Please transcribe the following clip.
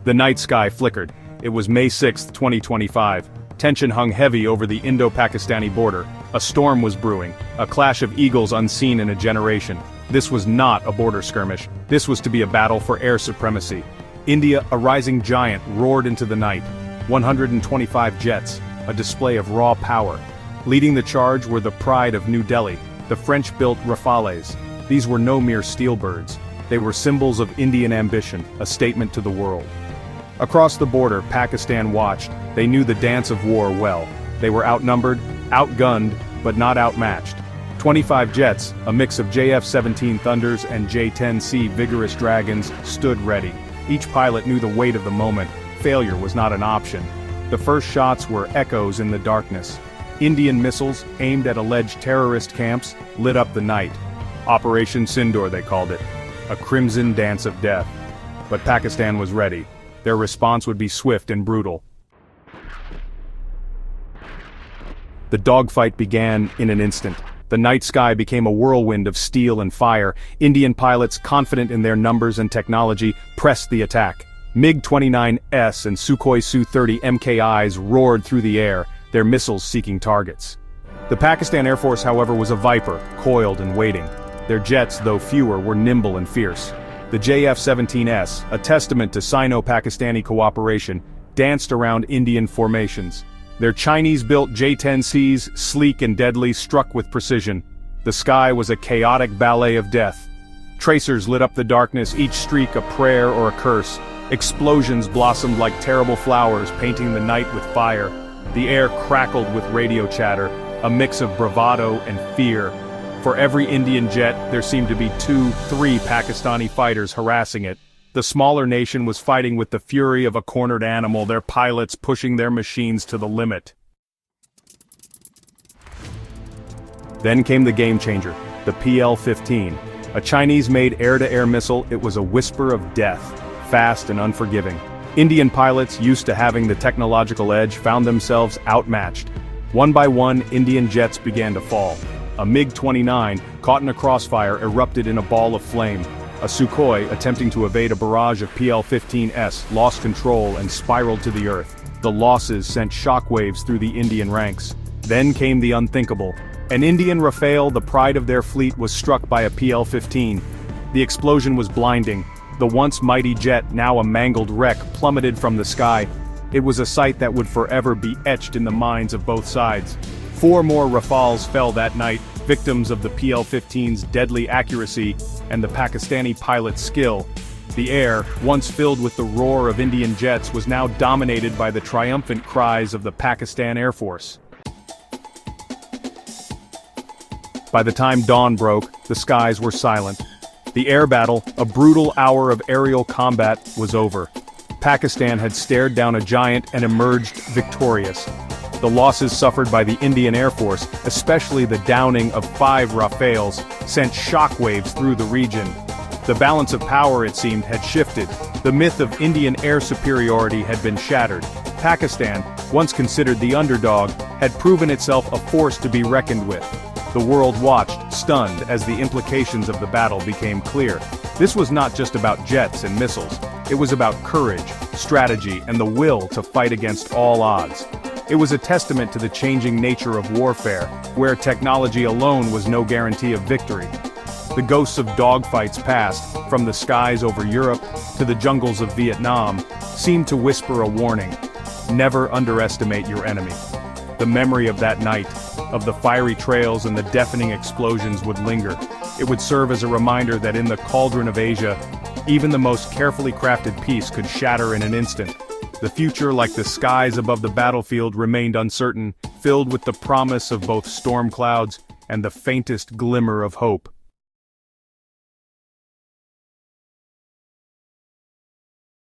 The night sky flickered. It was May 6, 2025. Tension hung heavy over the Indo-Pakistani border. A storm was brewing, a clash of eagles unseen in a generation. This was not a border skirmish. This was to be a battle for air supremacy. India, a rising giant, roared into the night. 125 jets, a display of raw power. Leading the charge were the pride of New Delhi, the French-built Rafales. These were no mere steel birds. They were symbols of Indian ambition, a statement to the world. Across the border, Pakistan watched. They knew the dance of war well. They were outnumbered, outgunned, but not outmatched. 25 jets, a mix of JF-17 Thunders and J-10c vigorous Dragons, stood ready. Each pilot knew the weight of the moment. Failure was not an option. The first shots were echoes in the darkness. Indian missiles, aimed at alleged terrorist camps, lit up the night. Operation Sindoor, they called it. A crimson dance of death. But Pakistan was ready. Their response would be swift and brutal. The dogfight began in an instant. The night sky became a whirlwind of steel and fire. Indian pilots, confident in their numbers and technology, pressed the attack. MiG-29S and Sukhoi Su-30 MKIs roared through the air, their missiles seeking targets. The Pakistan Air Force, however, was a viper, coiled and waiting. Their jets, though fewer, were nimble and fierce. The JF-17S, a testament to Sino-Pakistani cooperation, danced around Indian formations. Their Chinese-built J-10Cs, sleek and deadly, struck with precision. The sky was a chaotic ballet of death. Tracers lit up the darkness, each streak a prayer or a curse. Explosions blossomed like terrible flowers, painting the night with fire. The air crackled with radio chatter, a mix of bravado and fear. For every Indian jet, there seemed to be 2-3 Pakistani fighters harassing it. The smaller nation was fighting with the fury of a cornered animal, their pilots pushing their machines to the limit. Then came the game changer, the PL-15. A Chinese-made air-to-air missile, it was a whisper of death, fast and unforgiving. Indian pilots, used to having the technological edge, found themselves outmatched. One by one, Indian jets began to fall. A MiG-29, caught in a crossfire, erupted in a ball of flame. A Sukhoi, attempting to evade a barrage of PL-15s, lost control and spiraled to the earth. The losses sent shockwaves through the Indian ranks. Then came the unthinkable. An Indian Rafale, the pride of their fleet, was struck by a PL-15. The explosion was blinding. The once mighty jet, now a mangled wreck, plummeted from the sky. It was a sight that would forever be etched in the minds of both sides. 4 more Rafales fell that night, victims of the PL-15's deadly accuracy and the Pakistani pilot's skill. The air, once filled with the roar of Indian jets, was now dominated by the triumphant cries of the Pakistan Air Force. By the time dawn broke, the skies were silent. The air battle, a brutal hour of aerial combat, was over. Pakistan had stared down a giant and emerged victorious. The losses suffered by the Indian Air Force, especially the downing of 5 Rafales, sent shockwaves through the region. The balance of power, it seemed, had shifted. The myth of Indian air superiority had been shattered. Pakistan, once considered the underdog, had proven itself a force to be reckoned with. The world watched, stunned, as the implications of the battle became clear. This was not just about jets and missiles. It was about courage, strategy, and the will to fight against all odds. It was a testament to the changing nature of warfare, where technology alone was no guarantee of victory. The ghosts of dogfights past, from the skies over Europe to the jungles of Vietnam, seemed to whisper a warning. Never underestimate your enemy. The memory of that night, of the fiery trails and the deafening explosions would linger. It would serve as a reminder that in the cauldron of Asia, even the most carefully crafted piece could shatter in an instant. The future, like the skies above the battlefield, remained uncertain, filled with the promise of both storm clouds and the faintest glimmer of hope.